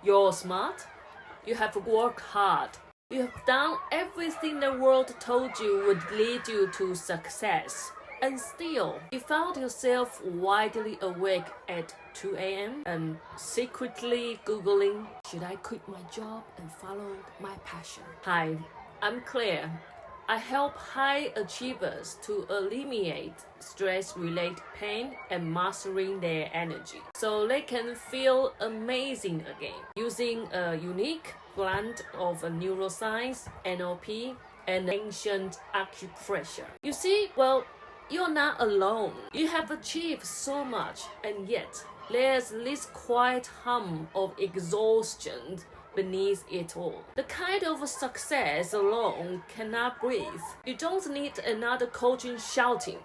You're smart. You have worked hard. You have done everything the world told you would lead you to success. And still, you found yourself widely awake at 2 a.m. and secretly Googling, should I quit my job and follow my passion? Hi, I'm Claire. I help high achievers to eliminate stress-related pain and mastering their energy so they can feel amazing again using a unique blend of neuroscience, NLP, and ancient acupressure. You see, you're not alone. You have achieved so much, and yet there's this quiet hum of exhaustion beneath it all. The kind of success alone cannot breathe. You don't need another coaching shouting,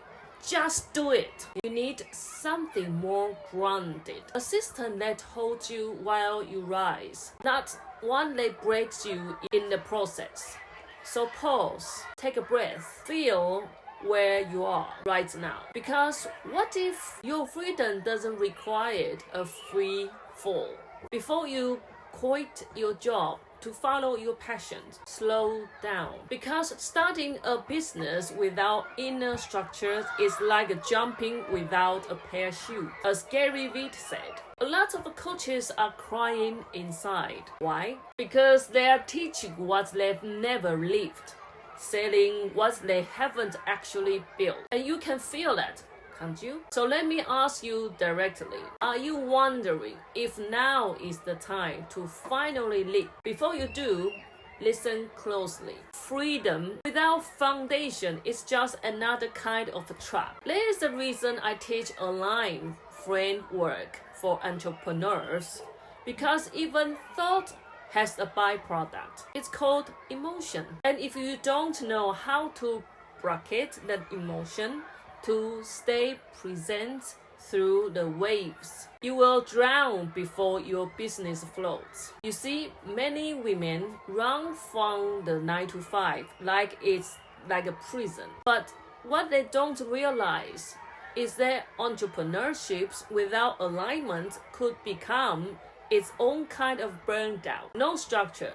just do it. You need something more grounded. A system that holds you while you rise, not one that breaks you in the process. So pause, take a breath, feel where you are right now. Because what if your freedom doesn't require a free fall? Before you quit your job to follow your passions, slow down. Because starting a business without inner structures is like jumping without a parachute. As Gary Vee said, a lot of coaches are crying inside. Why? Because they are teaching what they've never lived, selling what they haven't actually built. And you can feel that, can't you? So let me ask you directly. Are you wondering if now is the time to finally leap? Before you do, listen closely. Freedom without foundation is just another kind of trap. There is a reason I teach online framework for entrepreneurs, because even thought has a byproduct. It's called emotion. And if you don't know how to bracket that emotion to stay present through the waves, you will drown before your business floats. You see, many women run from the 9 to 5 like it's like a prison. But what they don't realize is that entrepreneurships without alignment could become its own kind of burnout. No structure,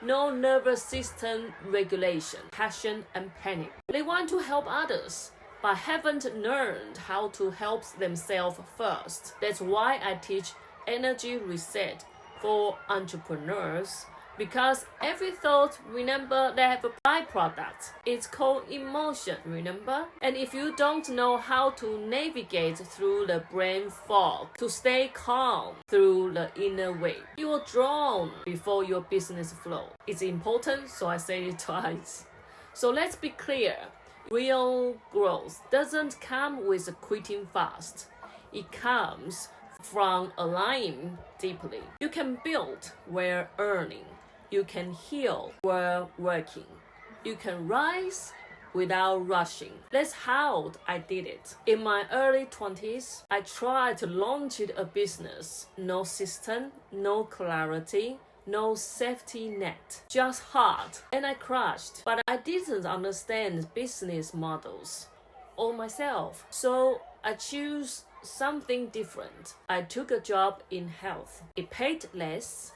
no nervous system regulation, passion and panic. They want to help others, but haven't learned how to help themselves first. That's why I teach energy reset for entrepreneurs, because every thought, remember, they have a byproduct. It's called emotion, remember? And if you don't know how to navigate through the brain fog, to stay calm through the inner wave, you will drown before your business flows. It's important, so I say it twice. So let's be clear. Real growth doesn't come with quitting fast. It comes from aligning deeply. You can build while earning. You can heal while working. You can rise without rushing. That's how I did it. In my early 20s, I tried to launch a business. No system, no clarity, no safety net, just hard. And I crashed. But I didn't understand business models or myself. So I chose something different. I took a job in health. It paid less,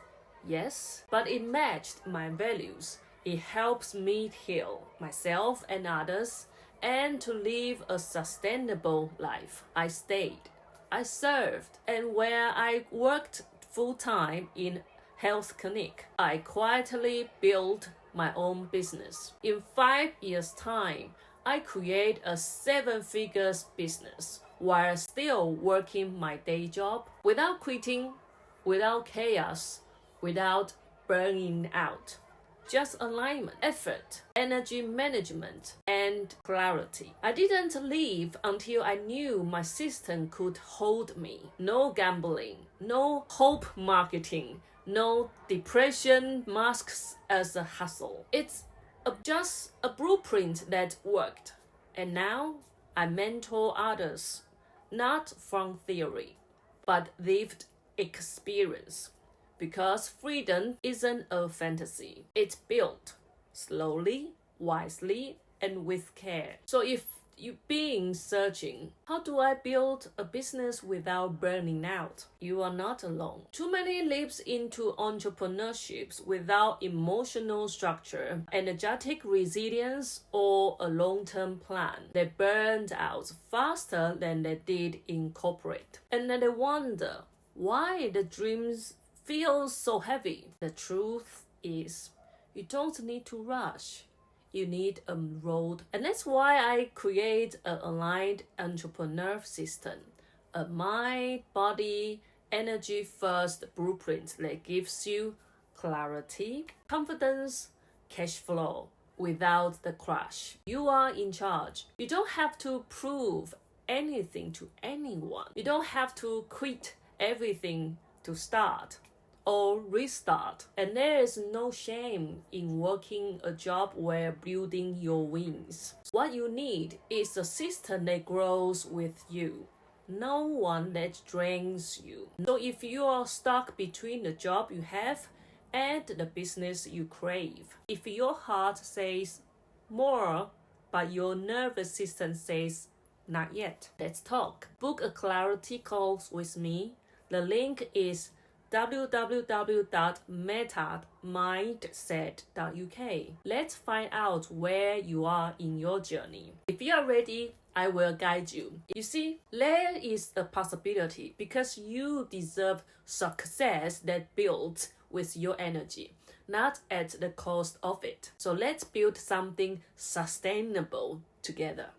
yes, but it matched my values. It helps me heal myself and others and to live a sustainable life. I stayed. I served. And where I worked full-time in health clinic, I quietly built my own business. In 5 years' time, I create a 7-figure business while still working my day job without quitting, without chaos, without burning out. Just alignment, effort, energy management, and clarity. I didn't leave until I knew my system could hold me. No gambling, no hope marketing, no depression masks as a hustle. It's just a blueprint that worked. And now I mentor others, not from theory, but lived experience. Because freedom isn't a fantasy. It's built slowly, wisely, and with care. So if you've been searching, how do I build a business without burning out? You are not alone. Too many leaps into entrepreneurship without emotional structure, energetic resilience, or a long-term plan. They burned out faster than they did in corporate. And then they wonder why the dreams feel so heavy. The truth is, you don't need to rush. You need a road. And that's why I create an aligned entrepreneur system. A mind, body, energy first blueprint that gives you clarity, confidence, cash flow without the crash. You are in charge. You don't have to prove anything to anyone. You don't have to quit everything to start or restart. And there is no shame in working a job where building your wings. What you need is a system that grows with you, no one that drains you. So if you are stuck between the job you have and the business you crave, if your heart says more but your nervous system says not yet, let's talk. Book a clarity call with me. The link is www.metadmindset.uk. Let's find out where you are in your journey. If you are ready, I will guide you. You see, there is a possibility because you deserve success that builds with your energy, not at the cost of it. So let's build something sustainable together.